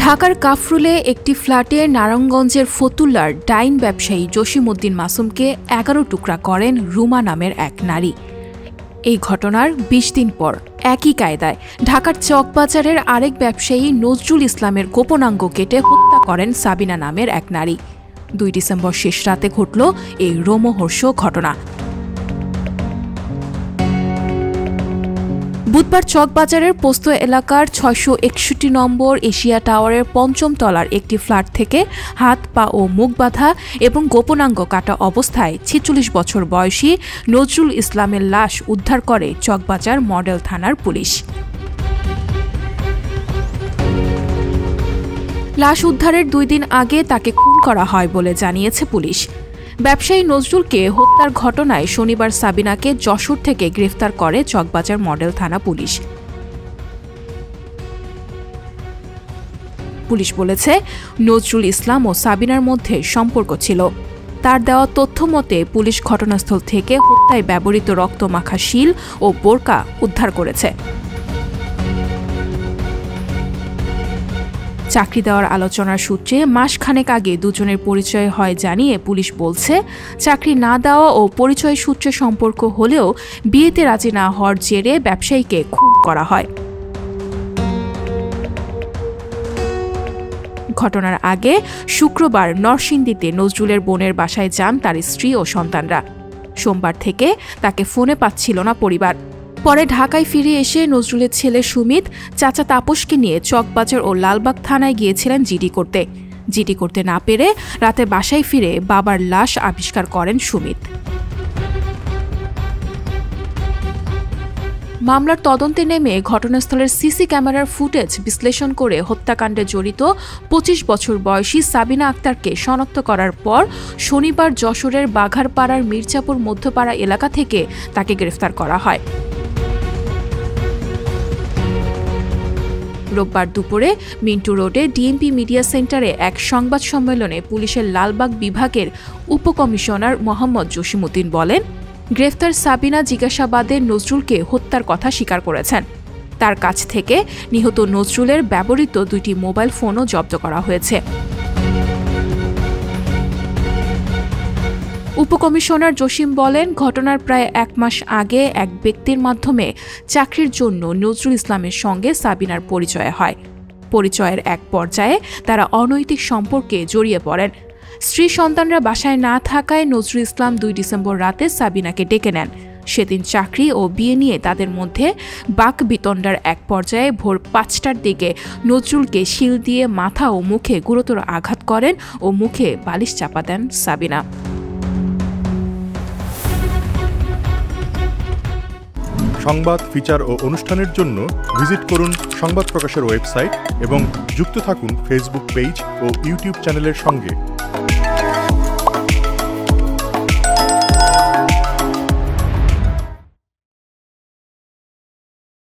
ঢাকার কাফরুলে একটি ফ্ল্যাটে নারায়ণগঞ্জের ফতুল্লার ডাইন ব্যবসায়ী জসিমউদ্দিন মাসুমকে ১১ টুকরা করেন রুমা নামের এক নারী। এই ঘটনার ২০ দিন পর একই কায়দায় ঢাকার চকবাজারের আরেক ব্যবসায়ী নজরুল ইসলামের গোপনাঙ্গ কেটে হত্যা করেন সাবিনা নামের এক নারী। ২ ডিসেম্বর শেষ রাতে ঘটল এই রোমহর্ষক ঘটনা। বুধবার চকবাজারের পোস্ত এলাকার ৬৬১ নম্বর এশিয়া টাওয়ারের ৫ম তলার একটি ফ্ল্যাট থেকে হাত পা ও মুখ বাঁধা এবং গোপনাঙ্গ কাটা অবস্থায় ৪৬ বছর বয়সী নজরুল ইসলামের লাশ উদ্ধার করে চকবাজার মডেল থানার পুলিশ। লাশ উদ্ধারের ২ দিন আগে তাকে খুন করা হয় বলে জানিয়েছে পুলিশ। ব্যবসায়ী নজরুলকে হত্যার ঘটনায় শনিবার সাবিনাকে যশোর থেকে গ্রেফতার করে চকবাজার মডেল থানা পুলিশ। পুলিশ বলেছে, নজরুল ইসলাম ও সাবিনার মধ্যে সম্পর্ক ছিল। তার দেওয়া তথ্য মতে পুলিশ ঘটনাস্থল থেকে হত্যায় ব্যবহৃত রক্তমাখা শিল ও বোরকা উদ্ধার করেছে। চাকরি দেওয়ার আলোচনার সূত্রে মাসখানেক আগে দুজনের পরিচয় হয় জানিয়ে পুলিশ বলছে, চাকরি না দেওয়া ও পরিচয় সূত্রে সম্পর্ক হলেও বিয়েতে রাজি না হওয়ার জেরে ব্যবসায়ীকে খুন করা হয়। ঘটনার আগে শুক্রবার নরসিংদীতে নজরুলের বোনের বাসায় যান তার স্ত্রী ও সন্তানরা। সোমবার থেকে তাকে ফোনে পাচ্ছিল না পরিবার। পরে ঢাকায় ফিরে এসে নজরুলের ছেলে সুমিত চাচা তাপসকে নিয়ে চকবাজার ও লালবাগ থানায় গিয়েছিলেন জিডি করতে না পেরে রাতে বাসায় ফিরে বাবার লাশ আবিষ্কার করেন সুমিত। মামলার তদন্তে নেমে ঘটনাস্থলের সিসি ক্যামেরার ফুটেজ বিশ্লেষণ করে হত্যাকাণ্ডে জড়িত ২৫ বছর বয়সী সাবিনা আক্তারকে শনাক্ত করার পর শনিবার যশোরের বাঘারপাড়ার মির্জাপুর মধ্যপাড়া এলাকা থেকে তাকে গ্রেফতার করা হয়। রোববার দুপুরে মিন্টু রোডে ডিএমপি মিডিয়া সেন্টারে এক সংবাদ সম্মেলনে পুলিশের লালবাগ বিভাগের উপকমিশনার মোহাম্মদ জসিমউদ্দিন বলেন, গ্রেফতার সাবিনা জিজ্ঞাসাবাদে নজরুলকে হত্যার কথা স্বীকার করেছেন। তার কাছ থেকে নিহত নজরুলের ব্যবহৃত ২টি মোবাইল ফোনও জব্দ করা হয়েছে। উপকমিশনার জসিম বলেন, ঘটনার প্রায় ১ মাস আগে এক ব্যক্তির মাধ্যমে চাকরির জন্য নজরুল ইসলামের সঙ্গে সাবিনার পরিচয় হয়। পরিচয়ের এক পর্যায়ে তারা অনৈতিক সম্পর্কে জড়িয়ে পড়েন। স্ত্রী সন্তানরা বাসায় না থাকায় নজরুল ইসলাম ২ ডিসেম্বর রাতে সাবিনাকে ডেকে নেন। সেদিন চাকরি ও বিয়ে নিয়ে তাদের মধ্যে বাকবিতণ্ডার এক পর্যায়ে ভোর ৫টার দিকে নজরুলকে শিল দিয়ে মাথা ও মুখে গুরুতর আঘাত করেন ও মুখে বালিশ চাপা দেন সাবিনা। সংবাদ, ফিচার ও অনুষ্ঠানের জন্য ভিজিট করুন সংবাদ প্রকাশের ওয়েবসাইট এবং যুক্ত থাকুন ফেসবুক পেজ ও ইউটিউব চ্যানেলের সঙ্গে।